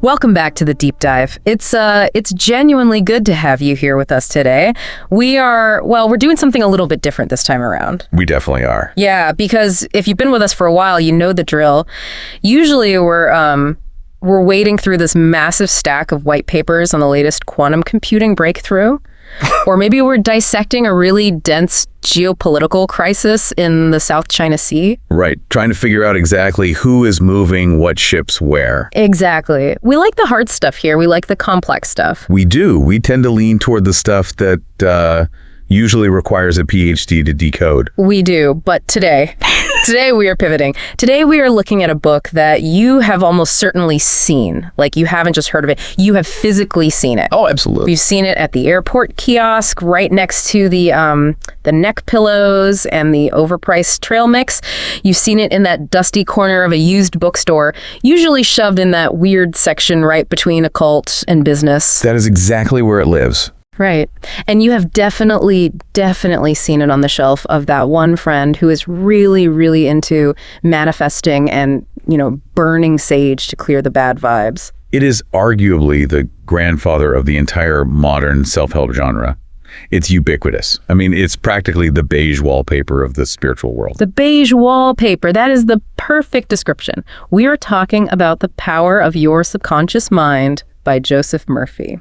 Welcome back to the Deep Dive. It's genuinely good to have you here with us today. We're doing something a little bit different this time around. We definitely are. Yeah, because if you've been with us for a while, you know the drill. Usually we're wading through this massive stack of white papers on the latest quantum computing breakthrough. Or maybe we're dissecting a really dense geopolitical crisis in the South China Sea. Right. Trying to figure out exactly who is moving what ships where. Exactly. We like the hard stuff here. We like the complex stuff. We do. We tend to lean toward the stuff that usually requires a PhD to decode. We do. But today we are pivoting. Today we are looking at a book that you have almost certainly seen. Like, you haven't just heard of it. You have physically seen it. Oh, absolutely. You've seen it at the airport kiosk right next to the neck pillows and the overpriced trail mix. You've seen it in that dusty corner of a used bookstore, usually shoved in that weird section right between occult and business. That is exactly where it lives. Right. And you have definitely seen it on the shelf of that one friend who is really, really into manifesting and, burning sage to clear the bad vibes. It is arguably the grandfather of the entire modern self-help genre. It's ubiquitous. I mean, it's practically the beige wallpaper of the spiritual world. The beige wallpaper. That is the perfect description. We are talking about The Power of Your Subconscious Mind by Joseph Murphy.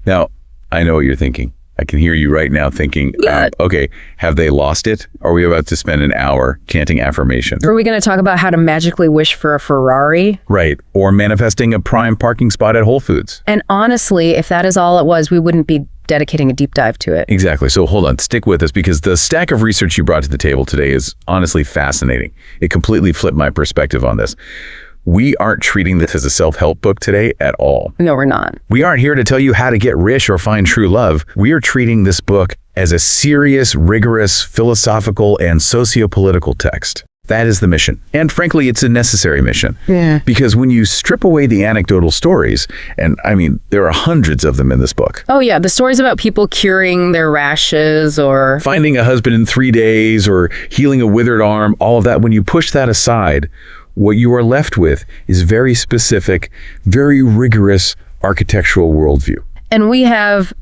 Now, I know what you're thinking. I can hear you right now thinking, okay, have they lost it? Are we about to spend an hour chanting affirmation? Are we going to talk about how to magically wish for a Ferrari? Right. Or manifesting a prime parking spot at Whole Foods. And honestly, if that is all it was, we wouldn't be dedicating a deep dive to it. Exactly. So hold on, stick with us, because the stack of research you brought to the table today is honestly fascinating. It completely flipped my perspective on this. We aren't treating this as a self-help book today at all. No, we're not. We aren't here to tell you how to get rich or find true love. We are treating this book as a serious, rigorous, philosophical, and socio-political text. That is the mission. And frankly, it's a necessary mission. Yeah. Because when you strip away the anecdotal stories, and I mean, there are hundreds of them in this book. Oh yeah, the stories about people curing their rashes or finding a husband in 3 days or healing a withered arm, all of that, when you push that aside, what you are left with is very specific, very rigorous architectural worldview. And we have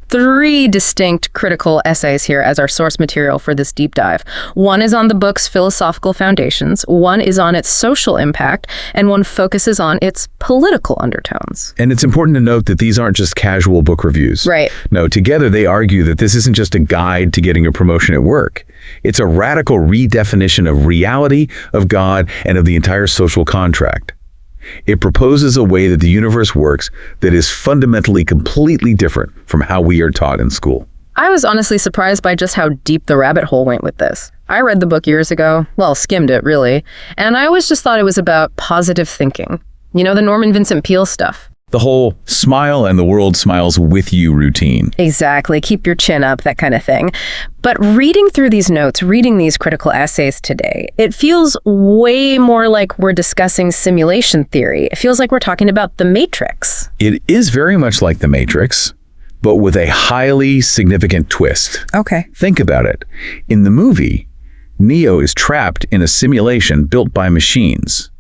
3 distinct critical essays here as our source material for this deep dive. One is on the book's philosophical foundations, one is on its social impact, and one focuses on its political undertones. And it's important to note that these aren't just casual book reviews. Right. No, together they argue that this isn't just a guide to getting a promotion at work. It's a radical redefinition of reality, of God, and of the entire social contract. It proposes a way that the universe works that is fundamentally completely different from how we are taught in school. I was honestly surprised by just how deep the rabbit hole went with this. I read the book years ago, well, skimmed it really, and I always just thought it was about positive thinking. You know, the Norman Vincent Peale stuff. The whole smile and the world smiles with you routine. Exactly. Keep your chin up, that kind of thing. But reading through these notes, reading these critical essays today, it feels way more like we're discussing simulation theory. It feels like we're talking about The Matrix. It is very much like The Matrix, but with a highly significant twist. Okay. Think about it. In the movie, Neo is trapped in a simulation built by machines.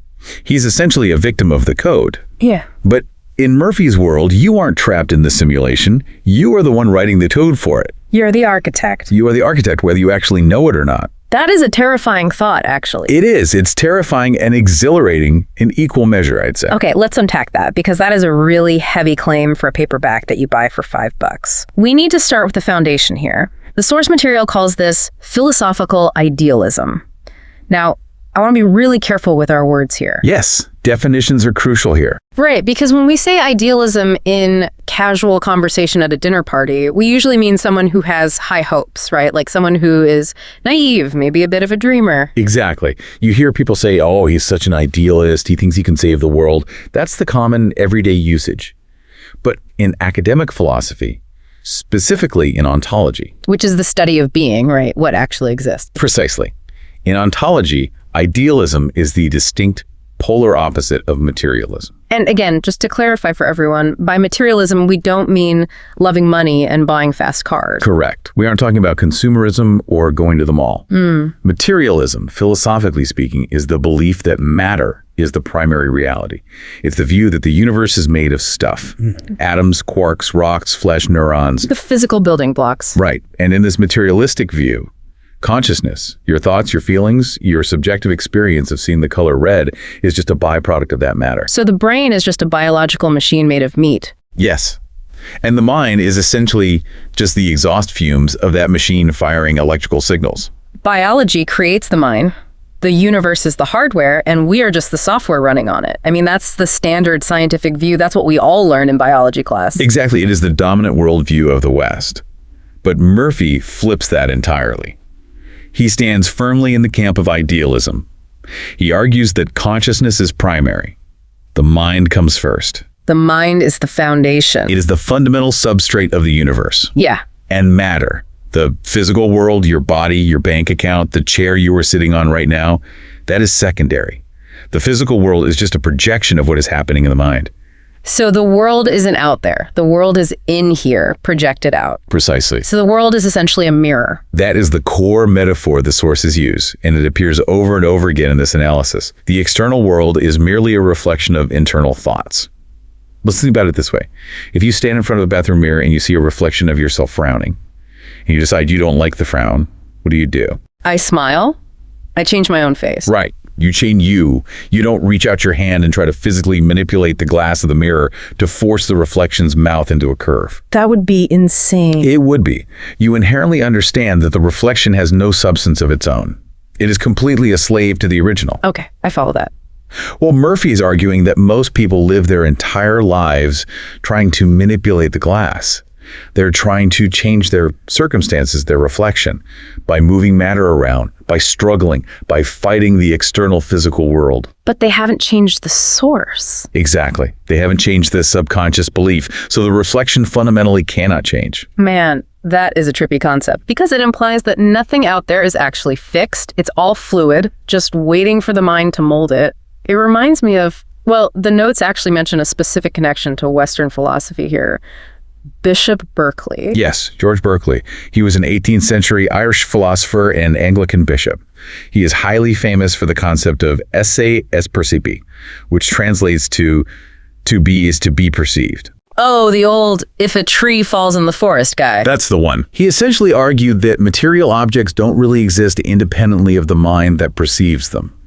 He's essentially a victim of the code. Yeah. But in Murphy's world, you aren't trapped in the simulation. You are the one writing the code for it. You're the architect. You are the architect, whether you actually know it or not. That is a terrifying thought, actually. It is. It's terrifying and exhilarating in equal measure, I'd say. Okay, let's unpack that, because that is a really heavy claim for a paperback that you buy for $5. We need to start with the foundation here. The source material calls this philosophical idealism. Now, I want to be really careful with our words here. Yes, definitions are crucial here. Right, because when we say idealism in casual conversation at a dinner party, we usually mean someone who has high hopes, right? Like someone who is naive, maybe a bit of a dreamer. Exactly. You hear people say, oh, he's such an idealist, he thinks he can save the world. That's the common everyday usage. But in academic philosophy, specifically in ontology, which is the study of being, right? What actually exists. Precisely. In ontology, idealism is the distinct polar opposite of materialism. And again, just to clarify for everyone, by materialism, we don't mean loving money and buying fast cars. Correct. We aren't talking about consumerism or going to the mall. Materialism, philosophically speaking, is the belief that matter is the primary reality. It's the view that the universe is made of stuff. Atoms, quarks, rocks, flesh, neurons. The physical building blocks. Right. And in this materialistic view, consciousness, your thoughts, your feelings, your subjective experience of seeing the color red is just a byproduct of that matter. So the brain is just a biological machine made of meat. Yes. And the mind is essentially just the exhaust fumes of that machine firing electrical signals. Biology creates the mind. The universe is the hardware, and we are just the software running on it. I mean, that's the standard scientific view. That's what we all learn in biology class. Exactly. It is the dominant worldview of the West. But Murphy flips that entirely. He stands firmly in the camp of idealism. He argues that consciousness is primary. The mind comes first. The mind is the foundation. It is the fundamental substrate of the universe. Yeah. And matter, the physical world, your body, your bank account, the chair you are sitting on right now, that is secondary. The physical world is just a projection of what is happening in the mind. So the world isn't out there. The world is in here, projected out. Precisely. So the world is essentially a mirror. That is the core metaphor the sources use, and it appears over and over again in this analysis. The external world is merely a reflection of internal thoughts. Let's think about it this way. If you stand in front of a bathroom mirror and you see a reflection of yourself frowning, and you decide you don't like the frown, what do? I smile. I change my own face. Right. You change you. You don't reach out your hand and try to physically manipulate the glass of the mirror to force the reflection's mouth into a curve. That would be insane. It would be. You inherently understand that the reflection has no substance of its own. It is completely a slave to the original. Okay, I follow that. Well, Murphy is arguing that most people live their entire lives trying to manipulate the glass. They're trying to change their circumstances, their reflection, by moving matter around, by struggling, by fighting the external physical world. But they haven't changed the source. Exactly. They haven't changed this subconscious belief, so the reflection fundamentally cannot change. Man, that is a trippy concept, because it implies that nothing out there is actually fixed. It's all fluid, just waiting for the mind to mold it. It reminds me of, well, the notes actually mention a specific connection to Western philosophy here. Bishop Berkeley. Yes, George Berkeley. He was an 18th century Irish philosopher and Anglican bishop. He is highly famous for the concept of esse est percipi, which translates to be is to be perceived. Oh, the old if a tree falls in the forest guy. That's the one. He essentially argued that material objects don't really exist independently of the mind that perceives them.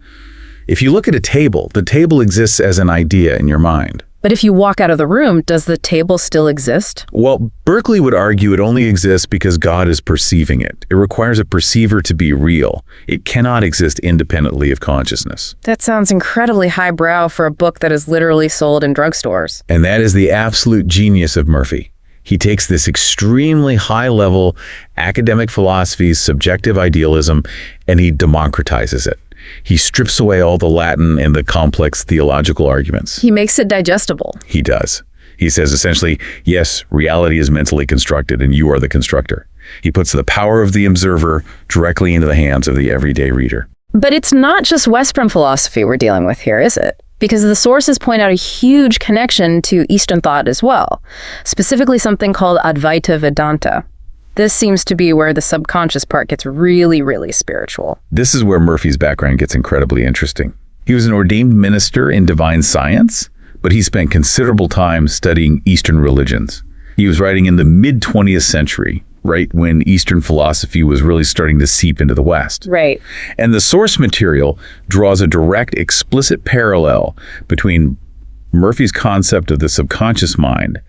If you look at a table, the table exists as an idea in your mind. But if you walk out of the room, does the table still exist? Well, Berkeley would argue it only exists because God is perceiving it. It requires a perceiver to be real. It cannot exist independently of consciousness. That sounds incredibly highbrow for a book that is literally sold in drugstores. And that is the absolute genius of Murphy. He takes this extremely high-level academic philosophy's subjective idealism and he democratizes it. He strips away all the Latin and the complex theological arguments. He makes it digestible. He does. He says essentially, yes, reality is mentally constructed and you are the constructor. He puts the power of the observer directly into the hands of the everyday reader. But it's not just Western philosophy we're dealing with here, is it? Because the sources point out a huge connection to Eastern thought as well, specifically something called Advaita Vedanta. This seems to be where the subconscious part gets really, really spiritual. This is where Murphy's background gets incredibly interesting. He was an ordained minister in divine science, but he spent considerable time studying Eastern religions. He was writing in the mid-20th century, right when Eastern philosophy was really starting to seep into the West. Right. And the source material draws a direct, explicit parallel between Murphy's concept of the subconscious mind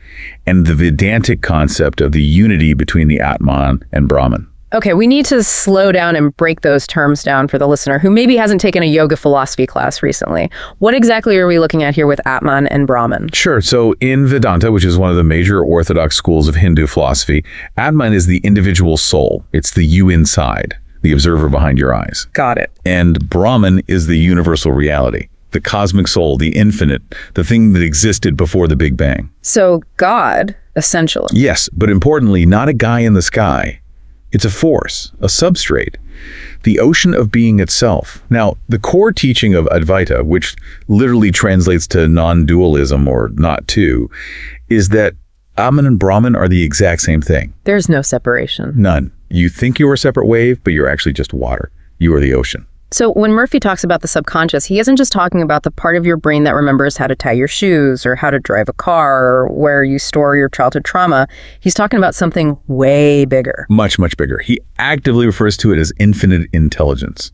and the Vedantic concept of the unity between the Atman and Brahman. Okay, we need to slow down and break those terms down for the listener who maybe hasn't taken a yoga philosophy class recently. What exactly are we looking at here with Atman and Brahman? Sure. So in Vedanta, which is one of the major orthodox schools of Hindu philosophy, Atman is the individual soul. It's the you inside, the observer behind your eyes. Got it. And Brahman is the universal reality, the cosmic soul, the infinite, the thing that existed before the Big Bang. So God, essentially. Yes, but importantly, not a guy in the sky. It's a force, a substrate, the ocean of being itself. Now, the core teaching of Advaita, which literally translates to non-dualism or not two, is that Atman and Brahman are the exact same thing. There's no separation. None. You think you're a separate wave, but you're actually just water. You are the ocean. So when Murphy talks about the subconscious, he isn't just talking about the part of your brain that remembers how to tie your shoes or how to drive a car or where you store your childhood trauma. He's talking about something way bigger. Much, much bigger. He actively refers to it as infinite intelligence.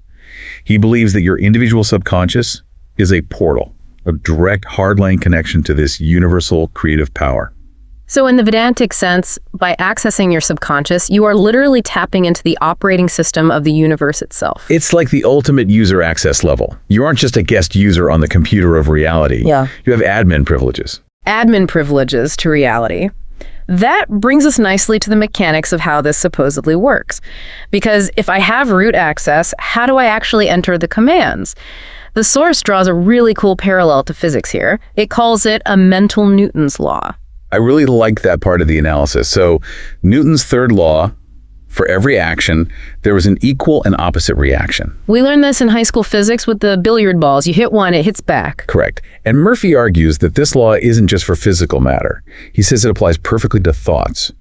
He believes that your individual subconscious is a portal, a direct hardline connection to this universal creative power. So in the Vedantic sense, by accessing your subconscious, you are literally tapping into the operating system of the universe itself. It's like the ultimate user access level. You aren't just a guest user on the computer of reality. Yeah. You have admin privileges. Admin privileges to reality. That brings us nicely to the mechanics of how this supposedly works. Because if I have root access, how do I actually enter the commands? The source draws a really cool parallel to physics here. It calls it a mental Newton's law. I really like that part of the analysis. So Newton's third law, for every action, there was an equal and opposite reaction. We learned this in high school physics with the billiard balls. You hit one, it hits back. Correct. And Murphy argues that this law isn't just for physical matter. He says it applies perfectly to thoughts.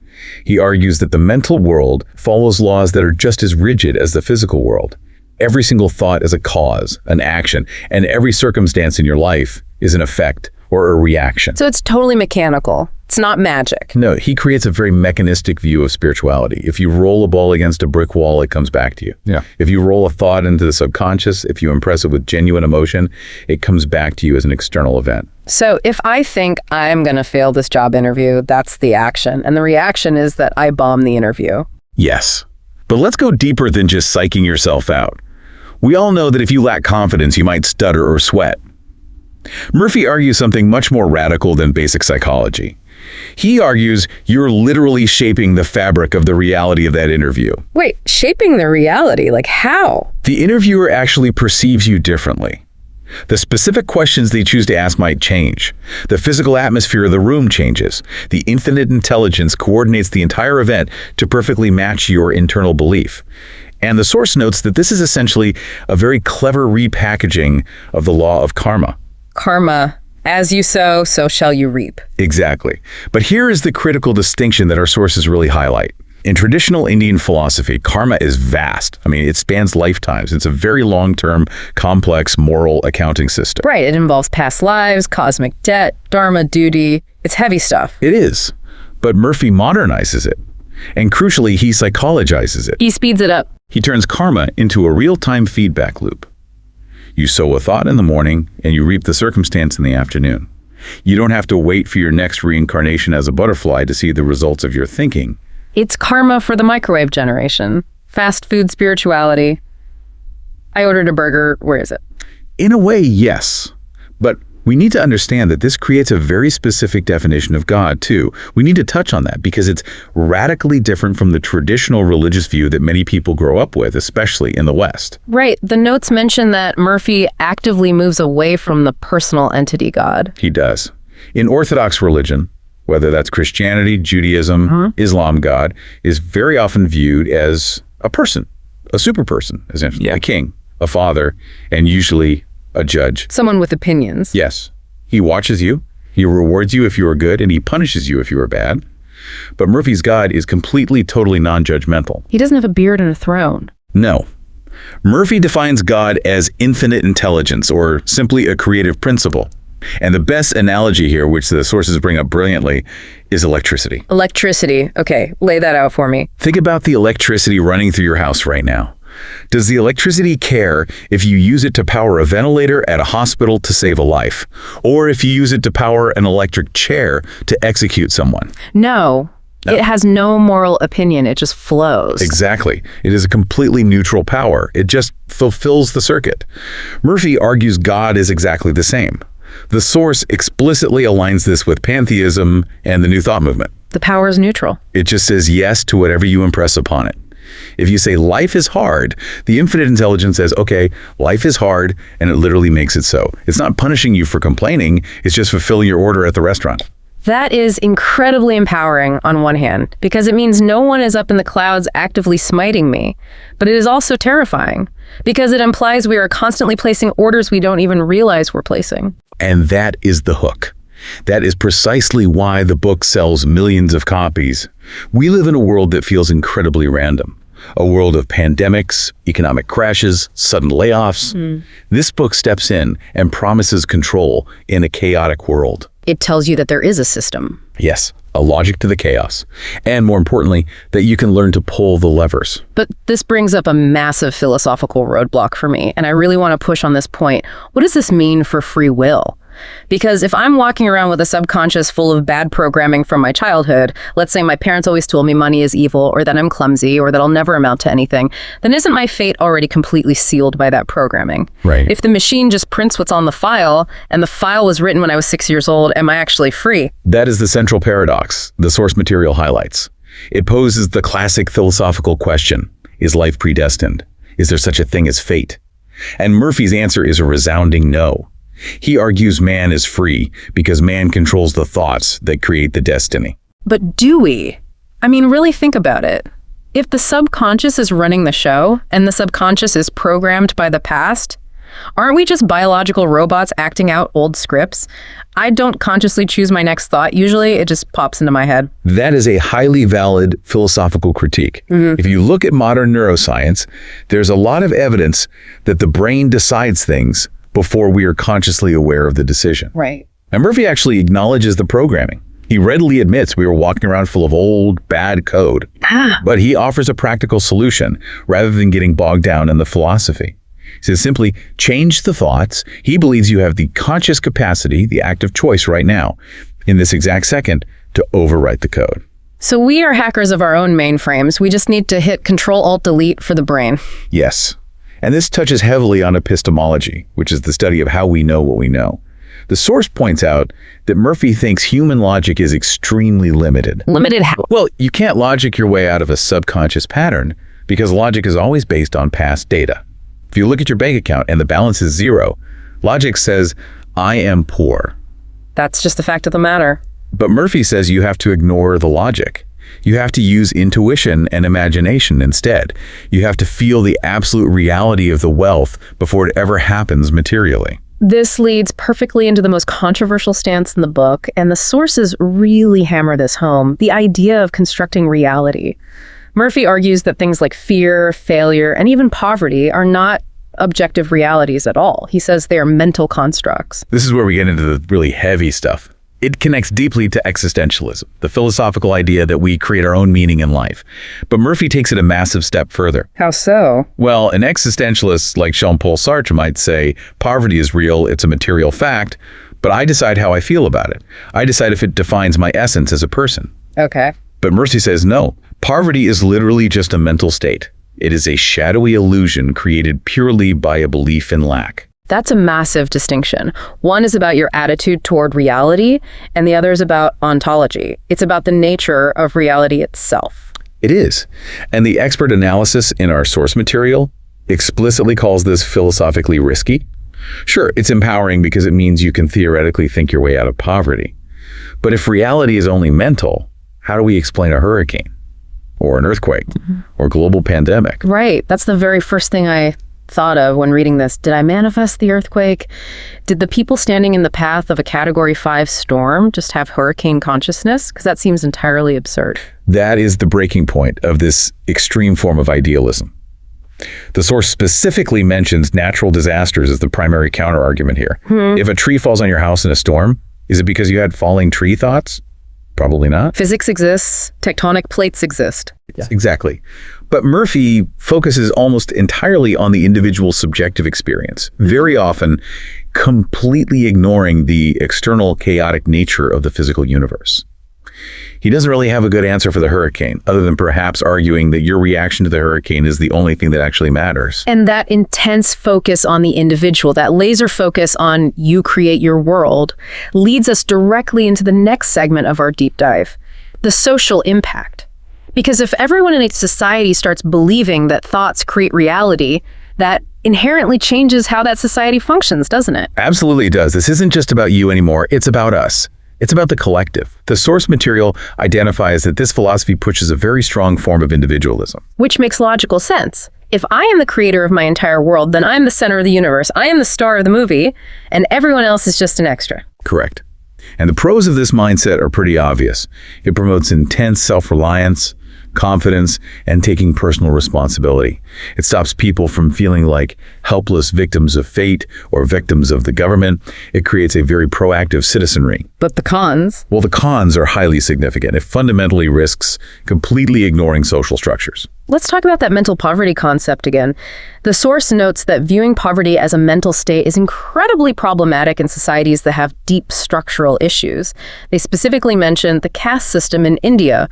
He argues that the mental world follows laws that are just as rigid as the physical world. Every single thought is a cause, an action, and every circumstance in your life is an effect or a reaction. So it's totally mechanical. It's not magic. No, he creates a very mechanistic view of spirituality. If you roll a ball against a brick wall, it comes back to you. Yeah. If you roll a thought into the subconscious, if you impress it with genuine emotion, it comes back to you as an external event. So if I think I'm going to fail this job interview, that's the action. And the reaction is that I bomb the interview. Yes. But let's go deeper than just psyching yourself out. We all know that if you lack confidence, you might stutter or sweat. Murphy argues something much more radical than basic psychology. He argues you're literally shaping the fabric of the reality of that interview. Wait, shaping the reality? Like how? The interviewer actually perceives you differently. The specific questions they choose to ask might change. The physical atmosphere of the room changes. The infinite intelligence coordinates the entire event to perfectly match your internal belief. And the source notes that this is essentially a very clever repackaging of the law of karma. Karma. As you sow, so shall you reap. Exactly. But here is the critical distinction that our sources really highlight. In traditional Indian philosophy, karma is vast. I mean, it spans lifetimes. It's a very long-term, complex moral accounting system. Right. It involves past lives, cosmic debt, dharma, duty. It's heavy stuff. It is. But Murphy modernizes it. And crucially, he psychologizes it. He speeds it up. He turns karma into a real-time feedback loop. You sow a thought in the morning, and you reap the circumstance in the afternoon. You don't have to wait for your next reincarnation as a butterfly to see the results of your thinking. It's karma for the microwave generation. Fast food spirituality. I ordered a burger. Where is it? In a way, yes. But we need to understand that this creates a very specific definition of God, too. We need to touch on that because it's radically different from the traditional religious view that many people grow up with, especially in the West. Right. The notes mention that Murphy actively moves away from the personal entity God. He does. In Orthodox religion, whether that's Christianity, Judaism, Islam, God is very often viewed as a person, a super person, essentially, a king, a father, and usually a judge. Someone with opinions. Yes. He watches you, he rewards you if you are good, and he punishes you if you are bad. But Murphy's God is completely, totally non-judgmental. He doesn't have a beard and a throne. No. Murphy defines God as infinite intelligence, or simply a creative principle. And the best analogy here, which the sources bring up brilliantly, is electricity. Electricity. Okay, lay that out for me. Think about the electricity running through your house right now. Does the electricity care if you use it to power a ventilator at a hospital to save a life? Or if you use it to power an electric chair to execute someone? No. It has no moral opinion. It just flows. Exactly. It is a completely neutral power. It just fulfills the circuit. Murphy argues God is exactly the same. The source explicitly aligns this with pantheism and the New Thought movement. The power is neutral. It just says yes to whatever you impress upon it. If you say life is hard, the infinite intelligence says, okay, life is hard, and it literally makes it so. It's not punishing you for complaining, it's just fulfilling your order at the restaurant. That is incredibly empowering on one hand, because it means no one is up in the clouds actively smiting me. But it is also terrifying, because it implies we are constantly placing orders we don't even realize we're placing. And that is the hook. That is precisely why the book sells millions of copies. We live in a world that feels incredibly random. a world of pandemics, economic crashes, sudden layoffs. This book steps in and promises control in a chaotic world. It tells you that there is a system. Yes, a logic to the chaos. And more importantly, that you can learn to pull the levers. But this brings up a massive philosophical roadblock for me, and I really want to push on this point. What does this mean for free will? Because if I'm walking around with a subconscious full of bad programming from my childhood, let's say my parents always told me money is evil, or that I'm clumsy, or that I'll never amount to anything, then isn't my fate already completely sealed by that programming? Right. If the machine just prints what's on the file, and the file was written when I was 6 years old, am I actually free? That is the central paradox the source material highlights. It poses the classic philosophical question: is life predestined? Is there such a thing as fate? And Murphy's answer is a resounding no. He argues man is free because man controls the thoughts that create the destiny. But do we? I mean, really think about it. If the subconscious is running the show, and the subconscious is programmed by the past, aren't we just biological robots acting out old scripts? I don't consciously choose my next thought. Usually it just pops into my head. That is a highly valid philosophical critique. If you look at modern neuroscience, there's a lot of evidence that the brain decides things before we are consciously aware of the decision. Right. And Murphy actually acknowledges the programming. He readily admits we were walking around full of old, bad code. But he offers a practical solution rather than getting bogged down in the philosophy. He says simply, change the thoughts. He believes you have the conscious capacity, the active choice right now, in this exact second, to overwrite the code. So we are hackers of our own mainframes. We just need to hit Control-Alt-Delete for the brain. Yes. And this touches heavily on epistemology, which is the study of how we know what we know. The source points out that Murphy thinks human logic is extremely limited. Limited how? Well, you can't logic your way out of a subconscious pattern because logic is always based on past data. If you look at your bank account and the balance is zero, logic says, I am poor. That's just the fact of the matter. But Murphy says you have to ignore the logic. You have to use intuition and imagination instead. You have to feel the absolute reality of the wealth before it ever happens materially. This leads perfectly into the most controversial stance in the book, and the sources really hammer this home, the idea of constructing reality. Murphy argues that things like fear, failure, and even poverty are not objective realities at all. He says they are mental constructs. This is where we get into the really heavy stuff. It connects deeply to existentialism, the philosophical idea that we create our own meaning in life. But Murphy takes it a massive step further. How so? Well, an existentialist like Jean-Paul Sartre might say, poverty is real, it's a material fact, but I decide how I feel about it. I decide if it defines my essence as a person. Okay. But Murphy says no. Poverty is literally just a mental state. It is a shadowy illusion created purely by a belief in lack. That's a massive distinction. One is about your attitude toward reality, and the other is about ontology. It's about the nature of reality itself. It is. And the expert analysis in our source material explicitly calls this philosophically risky. Sure, it's empowering because it means you can theoretically think your way out of poverty. But if reality is only mental, how do we explain a hurricane? Or an earthquake? Or global pandemic? Right. That's the very first thing I thought of when reading this. Did I manifest the earthquake? Did the people standing in the path of a Category 5 storm just have hurricane consciousness? Because that seems entirely absurd. That is the breaking point of this extreme form of idealism. The source specifically mentions natural disasters as the primary counterargument here. If a tree falls on your house in a storm, is it because you had falling tree thoughts? Probably not. Physics exists. Tectonic plates exist. Yeah. Exactly. But Murphy focuses almost entirely on the individual's subjective experience, very often completely ignoring the external chaotic nature of the physical universe. He doesn't really have a good answer for the hurricane, other than perhaps arguing that your reaction to the hurricane is the only thing that actually matters. And that intense focus on the individual, that laser focus on you create your world, leads us directly into the next segment of our deep dive, the social impact. Because if everyone in a society starts believing that thoughts create reality, that inherently changes how that society functions, doesn't it? Absolutely it does. This isn't just about you anymore, it's about us. It's about the collective. The source material identifies that this philosophy pushes a very strong form of individualism. Which makes logical sense. If I am the creator of my entire world, then I'm the center of the universe. I am the star of the movie, and everyone else is just an extra. Correct. And the pros of this mindset are pretty obvious. It promotes intense self-reliance, confidence, and taking personal responsibility. It stops people from feeling like helpless victims of fate or victims of the government. It creates a very proactive citizenry. But the cons? Well, the cons are highly significant. It fundamentally risks completely ignoring social structures. Let's talk about that mental poverty concept again. The source notes that viewing poverty as a mental state is incredibly problematic in societies that have deep structural issues. They specifically mention the caste system in India,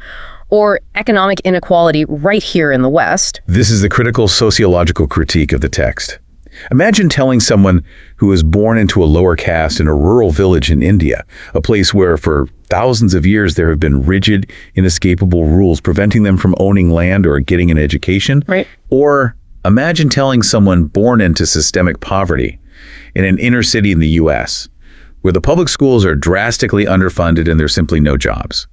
or economic inequality right here in the West. This is the critical sociological critique of the text. Imagine telling someone who was born into a lower caste in a rural village in India, a place where for thousands of years there have been rigid, inescapable rules preventing them from owning land or getting an education. Right. Or imagine telling someone born into systemic poverty in an inner city in the US, where the public schools are drastically underfunded and there's simply no jobs.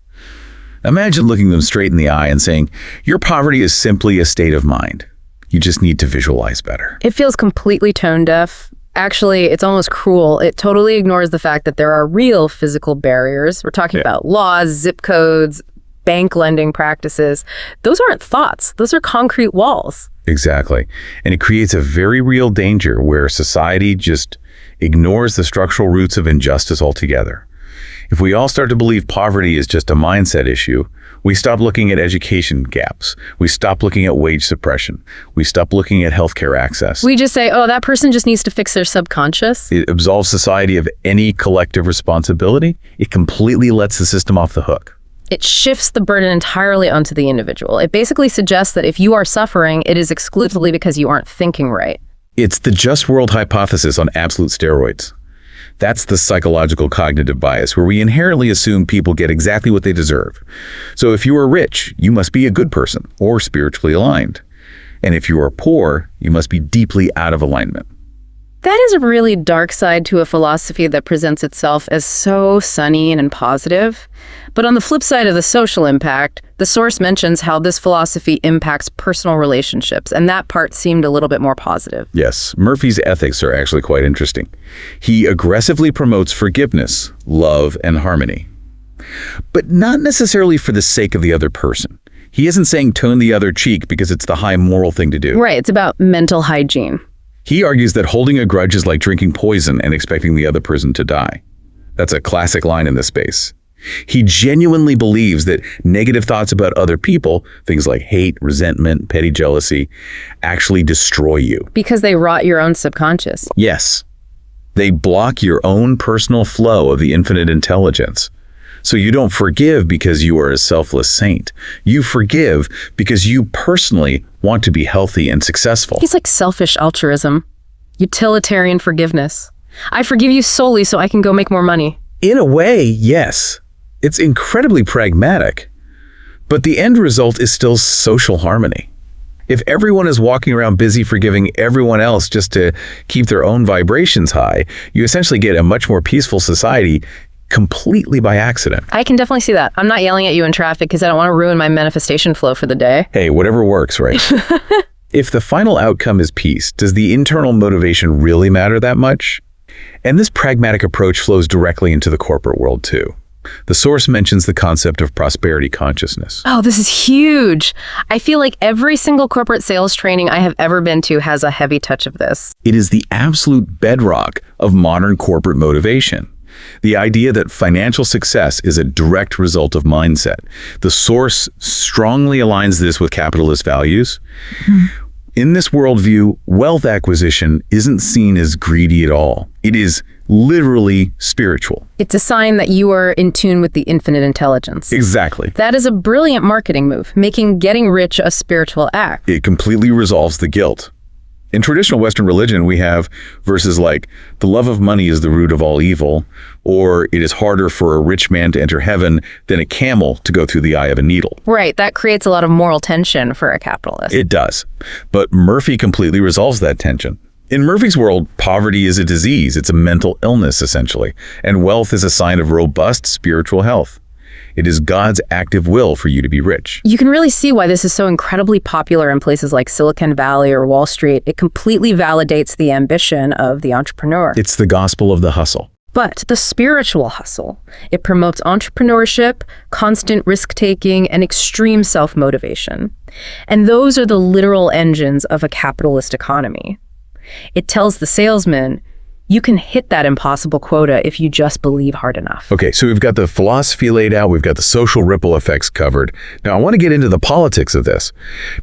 Imagine looking them straight in the eye and saying, your poverty is simply a state of mind. You just need to visualize better. It feels completely tone deaf. Actually, it's almost cruel. It totally ignores the fact that there are real physical barriers. We're talking about laws, zip codes, bank lending practices. Those aren't thoughts. Those are concrete walls. Exactly. And it creates a very real danger where society just ignores the structural roots of injustice altogether. If we all start to believe poverty is just a mindset issue, we stop looking at education gaps. We stop looking at wage suppression. We stop looking at healthcare access. We just say, oh, that person just needs to fix their subconscious. It absolves society of any collective responsibility. It completely lets the system off the hook. It shifts the burden entirely onto the individual. It basically suggests that if you are suffering, it is exclusively because you aren't thinking right. It's the just world hypothesis on absolute steroids. That's the psychological cognitive bias, where we inherently assume people get exactly what they deserve. So if you are rich, you must be a good person or spiritually aligned. And if you are poor, you must be deeply out of alignment. That is a really dark side to a philosophy that presents itself as so sunny and positive. But on the flip side of the social impact, the source mentions how this philosophy impacts personal relationships, and that part seemed a little bit more positive. Yes, Murphy's ethics are actually quite interesting. He aggressively promotes forgiveness, love, and harmony. But not necessarily for the sake of the other person. He isn't saying turn the other cheek because it's the high moral thing to do. Right, it's about mental hygiene. He argues that holding a grudge is like drinking poison and expecting the other person to die. That's a classic line in this space. He genuinely believes that negative thoughts about other people, things like hate, resentment, petty jealousy, actually destroy you. Because they rot your own subconscious. Yes. They block your own personal flow of the infinite intelligence. So you don't forgive because you are a selfless saint. You forgive because you personally want to be healthy and successful. He's like selfish altruism, utilitarian forgiveness. I forgive you solely so I can go make more money. In a way, yes. It's incredibly pragmatic. But the end result is still social harmony. If everyone is walking around busy forgiving everyone else just to keep their own vibrations high, you essentially get a much more peaceful society completely by accident. I can definitely see that. I'm not yelling at you in traffic because I don't want to ruin my manifestation flow for the day. Hey, whatever works, right? If the final outcome is peace, does the internal motivation really matter that much? And this pragmatic approach flows directly into the corporate world too. The source mentions the concept of prosperity consciousness. Oh, this is huge. I feel like every single corporate sales training I have ever been to has a heavy touch of this. It is the absolute bedrock of modern corporate motivation. The idea that financial success is a direct result of mindset. The source strongly aligns this with capitalist values. In this worldview, wealth acquisition isn't seen as greedy at all. It is literally spiritual. It's a sign that you are in tune with the infinite intelligence. Exactly. That is a brilliant marketing move, making getting rich a spiritual act. It completely resolves the guilt. In traditional Western religion, we have verses like, the love of money is the root of all evil, or it is harder for a rich man to enter heaven than a camel to go through the eye of a needle. Right, that creates a lot of moral tension for a capitalist. It does. But Murphy completely resolves that tension. In Murphy's world, poverty is a disease. It's a mental illness, essentially. And wealth is a sign of robust spiritual health. It is God's active will for you to be rich. You can really see why this is so incredibly popular in places like Silicon Valley or Wall Street. It completely validates the ambition of the entrepreneur. It's the gospel of the hustle. But the spiritual hustle, it promotes entrepreneurship, constant risk-taking, and extreme self-motivation. And those are the literal engines of a capitalist economy. It tells the salesman, you can hit that impossible quota if you just believe hard enough. Okay, so we've got the philosophy laid out, we've got the social ripple effects covered. Now, I want to get into the politics of this,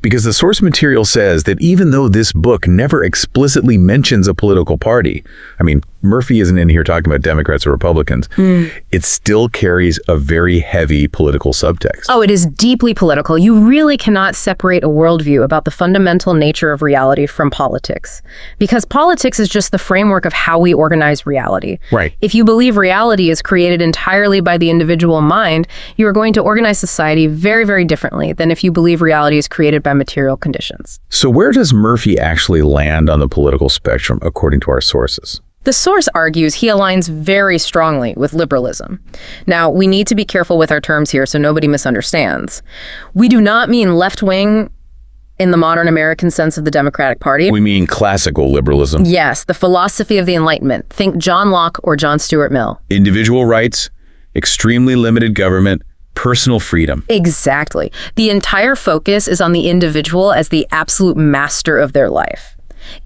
because the source material says that even though this book never explicitly mentions a political party, I mean, Murphy isn't in here talking about Democrats or Republicans, it still carries a very heavy political subtext. Oh, it is deeply political. You really cannot separate a worldview about the fundamental nature of reality from politics, because politics is just the framework of how we organize reality. Right. If you believe reality is created entirely by the individual mind, you are going to organize society very, very differently than if you believe reality is created by material conditions. So where does Murphy actually land on the political spectrum, according to our sources? The source argues he aligns very strongly with liberalism. Now, we need to be careful with our terms here so nobody misunderstands. We do not mean left-wing in the modern American sense of the Democratic Party. We mean classical liberalism. Yes, the philosophy of the Enlightenment. Think John Locke or John Stuart Mill. Individual rights, extremely limited government, personal freedom. Exactly. The entire focus is on the individual as the absolute master of their life.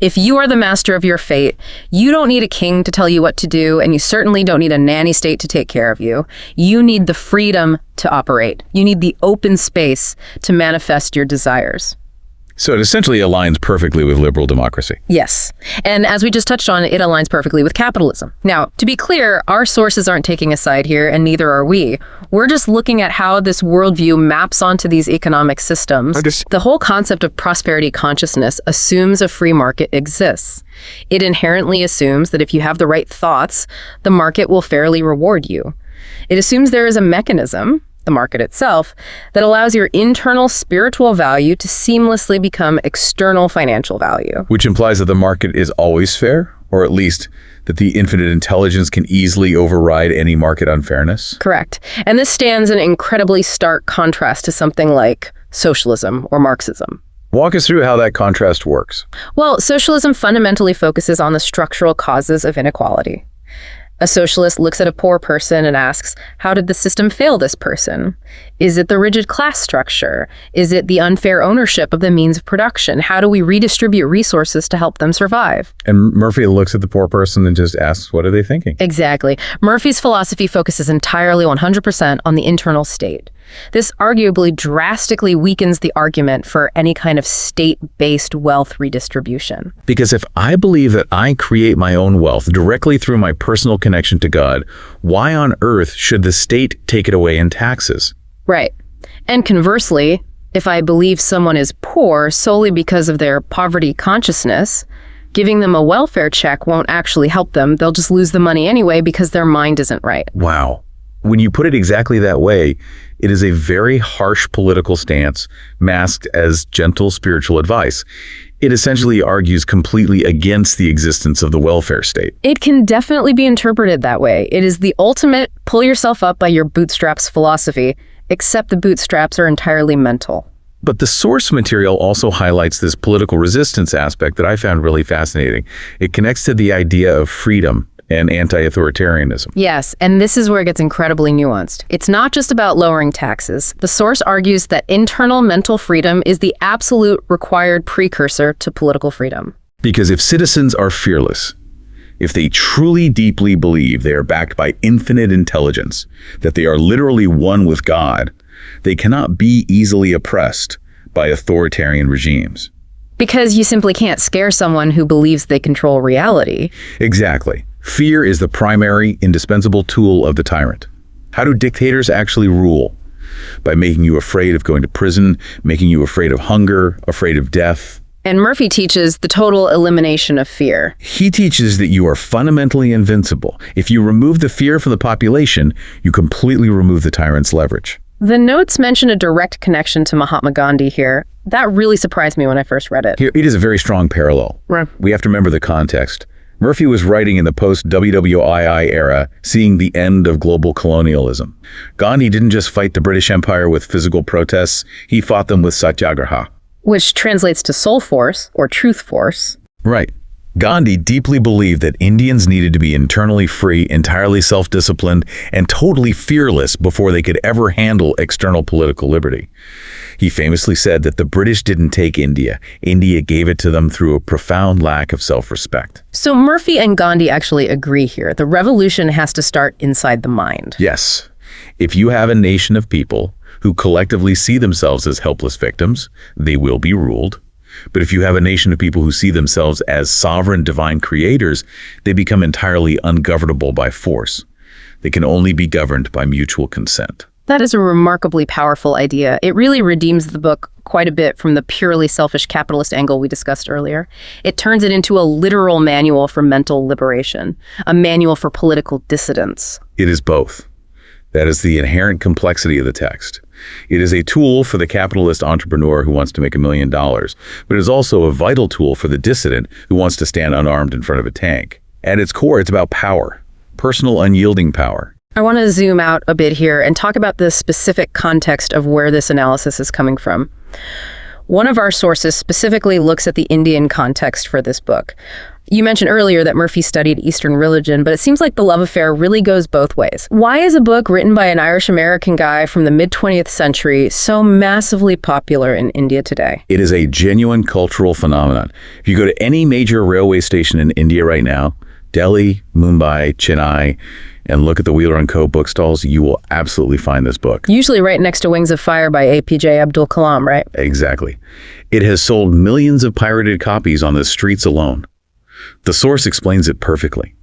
If you are the master of your fate, you don't need a king to tell you what to do, and you certainly don't need a nanny state to take care of you. You need the freedom to operate. You need the open space to manifest your desires. So it essentially aligns perfectly with liberal democracy. Yes. And as we just touched on, it aligns perfectly with capitalism. Now, to be clear, our sources aren't taking a side here, and neither are we. We're just looking at how this worldview maps onto these economic systems. The whole concept of prosperity consciousness assumes a free market exists. It inherently assumes that if you have the right thoughts, the market will fairly reward you. It assumes there is a mechanism, the market itself, that allows your internal spiritual value to seamlessly become external financial value. Which implies that the market is always fair, or at least that the infinite intelligence can easily override any market unfairness? Correct. And this stands in incredibly stark contrast to something like socialism or Marxism. Walk us through how that contrast works. Well, socialism fundamentally focuses on the structural causes of inequality. A socialist looks at a poor person and asks, how did the system fail this person? Is it the rigid class structure? Is it the unfair ownership of the means of production? How do we redistribute resources to help them survive? And Murphy looks at the poor person and just asks, what are they thinking? Exactly. Murphy's philosophy focuses entirely 100% on the internal state. This arguably drastically weakens the argument for any kind of state-based wealth redistribution. Because if I believe that I create my own wealth directly through my personal connection to God, why on earth should the state take it away in taxes? Right. And conversely, if I believe someone is poor solely because of their poverty consciousness, giving them a welfare check won't actually help them. They'll just lose the money anyway because their mind isn't right. Wow. When you put it exactly that way, it is a very harsh political stance masked as gentle spiritual advice. It essentially argues completely against the existence of the welfare state. It can definitely be interpreted that way. It is the ultimate pull yourself up by your bootstraps philosophy, except the bootstraps are entirely mental. But the source material also highlights this political resistance aspect that I found really fascinating. It connects to the idea of freedom and anti-authoritarianism. Yes, and this is where it gets incredibly nuanced. It's not just about lowering taxes. The source argues that internal mental freedom is the absolute required precursor to political freedom. Because if citizens are fearless, if they truly deeply believe they are backed by infinite intelligence, that they are literally one with God, they cannot be easily oppressed by authoritarian regimes. Because you simply can't scare someone who believes they control reality. Exactly. Fear is the primary, indispensable tool of the tyrant. How do dictators actually rule? By making you afraid of going to prison, making you afraid of hunger, afraid of death. And Murphy teaches the total elimination of fear. He teaches that you are fundamentally invincible. If you remove the fear from the population, you completely remove the tyrant's leverage. The notes mention a direct connection to Mahatma Gandhi here. That really surprised me when I first read it. Here, it is a very strong parallel. Right. We have to remember the context. Murphy was writing in the post-WWII era, seeing the end of global colonialism. Gandhi didn't just fight the British Empire with physical protests, he fought them with satyagraha. Which translates to soul force, or truth force. Right. Gandhi deeply believed that Indians needed to be internally free, entirely self-disciplined, and totally fearless before they could ever handle external political liberty. He famously said that the British didn't take India. India gave it to them through a profound lack of self-respect. So Murphy and Gandhi actually agree here. The revolution has to start inside the mind. Yes. If you have a nation of people who collectively see themselves as helpless victims, they will be ruled. But if you have a nation of people who see themselves as sovereign divine creators, they become entirely ungovernable by force. They can only be governed by mutual consent. That is a remarkably powerful idea. It really redeems the book quite a bit from the purely selfish capitalist angle we discussed earlier. It turns it into a literal manual for mental liberation, a manual for political dissidence. It is both. That is the inherent complexity of the text. It is a tool for the capitalist entrepreneur who wants to make $1 million, but it is also a vital tool for the dissident who wants to stand unarmed in front of a tank. At its core, it's about power, personal unyielding power. I want to zoom out a bit here and talk about the specific context of where this analysis is coming from. One of our sources specifically looks at the Indian context for this book. You mentioned earlier that Murphy studied Eastern religion, but it seems like the love affair really goes both ways. Why is a book written by an Irish-American guy from the mid-20th century so massively popular in India today? It is a genuine cultural phenomenon. If you go to any major railway station in India right now, Delhi, Mumbai, Chennai, and look at the Wheeler & Co. bookstalls, you will absolutely find this book. Usually right next to Wings of Fire by APJ Abdul Kalam, right? Exactly. It has sold millions of pirated copies on the streets alone. The source explains it perfectly.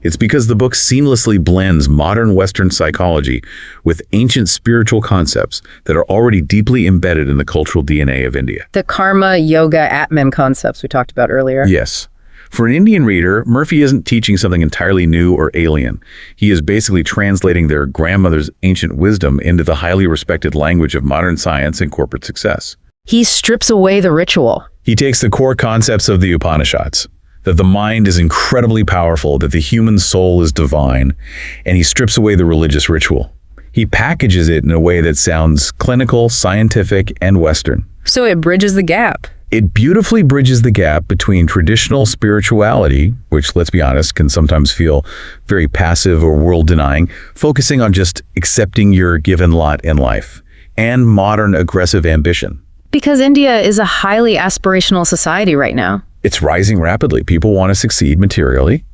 It's because the book seamlessly blends modern Western psychology with ancient spiritual concepts that are already deeply embedded in the cultural DNA of India. The karma, yoga, Atman concepts we talked about earlier. Yes. For an Indian reader, Murphy isn't teaching something entirely new or alien. He is basically translating their grandmother's ancient wisdom into the highly respected language of modern science and corporate success. He strips away the ritual. He takes the core concepts of the Upanishads, that the mind is incredibly powerful, that the human soul is divine, and he strips away the religious ritual. He packages it in a way that sounds clinical, scientific, and Western. So it bridges the gap. It beautifully bridges the gap between traditional spirituality, which, let's be honest, can sometimes feel very passive or world-denying, focusing on just accepting your given lot in life, and modern aggressive ambition. Because India is a highly aspirational society right now. It's rising rapidly. People want to succeed materially.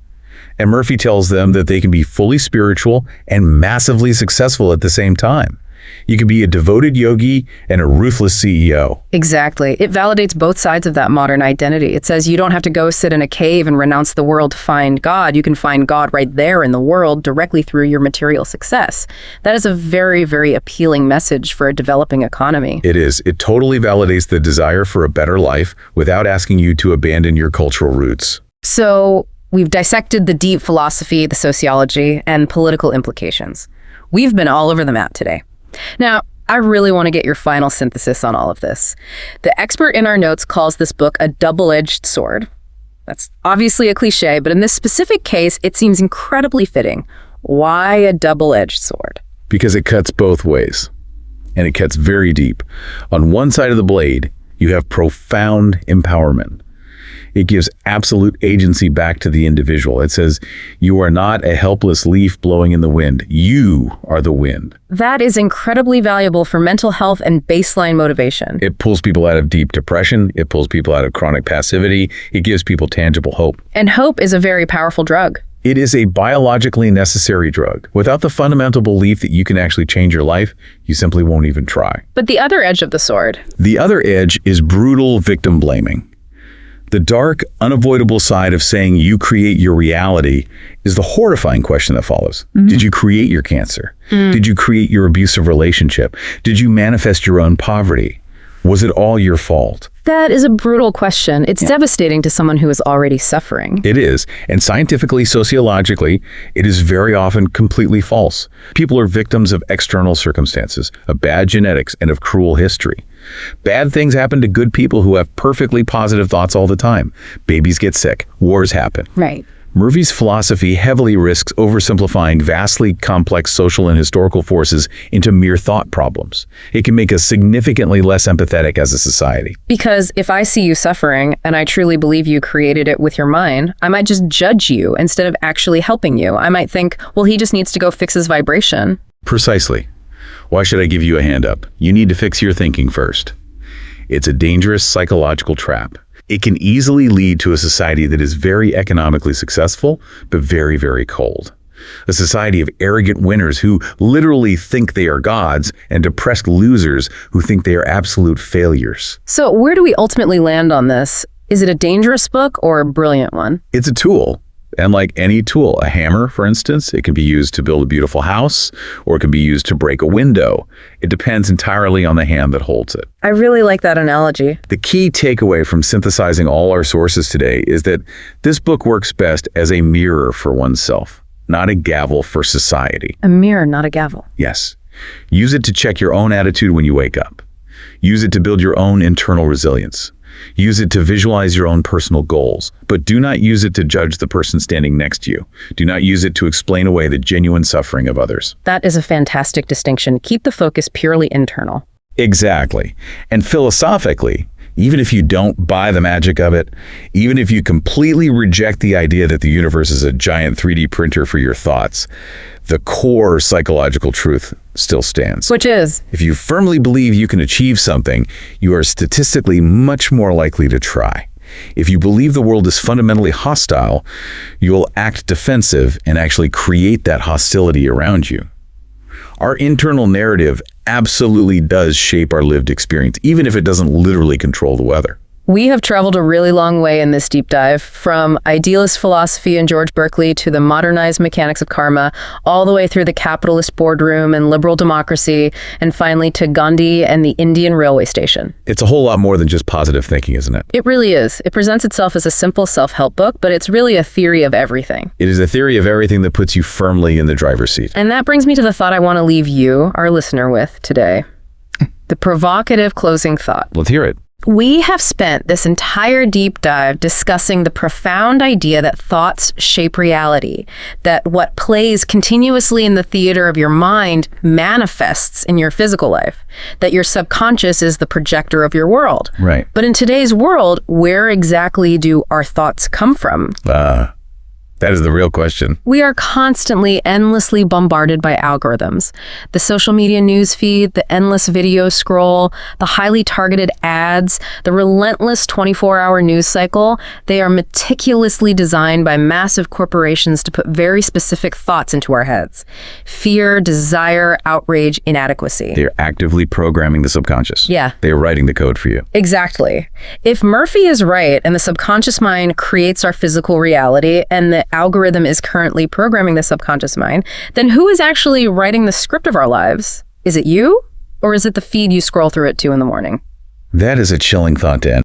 And Murphy tells them that they can be fully spiritual and massively successful at the same time. You can be a devoted yogi and a ruthless CEO. Exactly. It validates both sides of that modern identity. It says you don't have to go sit in a cave and renounce the world to find God. You can find God right there in the world directly through your material success. That is a very, very appealing message for a developing economy. It is. It totally validates the desire for a better life without asking you to abandon your cultural roots. So we've dissected the deep philosophy, the sociology, and political implications. We've been all over the map today. Now, I really want to get your final synthesis on all of this. The expert in our notes calls this book a double-edged sword. That's obviously a cliche, but in this specific case, it seems incredibly fitting. Why a double-edged sword? Because it cuts both ways, and it cuts very deep. On one side of the blade, you have profound empowerment. It gives absolute agency back to the individual. It says, you are not a helpless leaf blowing in the wind. You are the wind. That is incredibly valuable for mental health and baseline motivation. It pulls people out of deep depression. It pulls people out of chronic passivity. It gives people tangible hope. And hope is a very powerful drug. It is a biologically necessary drug. Without the fundamental belief that you can actually change your life, you simply won't even try. But the other edge of the sword. The other edge is brutal victim blaming. The dark, unavoidable side of saying you create your reality is the horrifying question that follows. Did you create your cancer? Did you create your abusive relationship? Did you manifest your own poverty? Was it all your fault? That is a brutal question. It's devastating to someone who is already suffering. It is. And scientifically, sociologically, it is very often completely false. People are victims of external circumstances, of bad genetics, and of cruel history. Bad things happen to good people who have perfectly positive thoughts all the time. Babies get sick. Wars happen. Right. Murphy's philosophy heavily risks oversimplifying vastly complex social and historical forces into mere thought problems. It can make us significantly less empathetic as a society. Because if I see you suffering, and I truly believe you created it with your mind, I might just judge you instead of actually helping you. I might think, well, he just needs to go fix his vibration. Precisely. Why should I give you a hand up? You need to fix your thinking first. It's a dangerous psychological trap. It can easily lead to a society that is very economically successful, but very, very cold. A society of arrogant winners who literally think they are gods and depressed losers who think they are absolute failures. So where do we ultimately land on this? Is it a dangerous book or a brilliant one? It's a tool. And like any tool, a hammer, for instance, it can be used to build a beautiful house, or it can be used to break a window. It depends entirely on the hand that holds it. I really like that analogy. The key takeaway from synthesizing all our sources today is that this book works best as a mirror for oneself, not a gavel for society. A mirror, not a gavel. Yes. Use it to check your own attitude when you wake up. Use it to build your own internal resilience. Use it to visualize your own personal goals, but do not use it to judge the person standing next to you. Do not use it to explain away the genuine suffering of others. That is a fantastic distinction. Keep the focus purely internal. Exactly. And philosophically, even if you don't buy the magic of it, even if you completely reject the idea that the universe is a giant 3D printer for your thoughts, the core psychological truth still stands. Which is? If you firmly believe you can achieve something, you are statistically much more likely to try. If you believe the world is fundamentally hostile, you will act defensive and actually create that hostility around you. Our internal narrative absolutely does shape our lived experience, even if it doesn't literally control the weather. We have traveled a really long way in this deep dive, from idealist philosophy and George Berkeley to the modernized mechanics of karma, all the way through the capitalist boardroom and liberal democracy, and finally to Gandhi and the Indian railway station. It's a whole lot more than just positive thinking, isn't it? It really is. It presents itself as a simple self-help book, but it's really a theory of everything. It is a theory of everything that puts you firmly in the driver's seat. And that brings me to the thought I want to leave you, our listener, with today. The provocative closing thought. Let's hear it. We have spent this entire deep dive discussing the profound idea that thoughts shape reality, that what plays continuously in the theater of your mind manifests in your physical life, that your subconscious is the projector of your world. Right. But in today's world, where exactly do our thoughts come from? That is the real question. We are constantly, endlessly bombarded by algorithms. The social media news feed, the endless video scroll, the highly targeted ads, the relentless 24-hour news cycle, they are meticulously designed by massive corporations to put very specific thoughts into our heads. Fear, desire, outrage, inadequacy. They're actively programming the subconscious. Yeah. They're writing the code for you. Exactly. If Murphy is right and the subconscious mind creates our physical reality and the algorithm is currently programming the subconscious mind, then who is actually writing the script of our lives? Is it you? Or is it the feed you scroll through at 2 in the morning? That is a chilling thought to end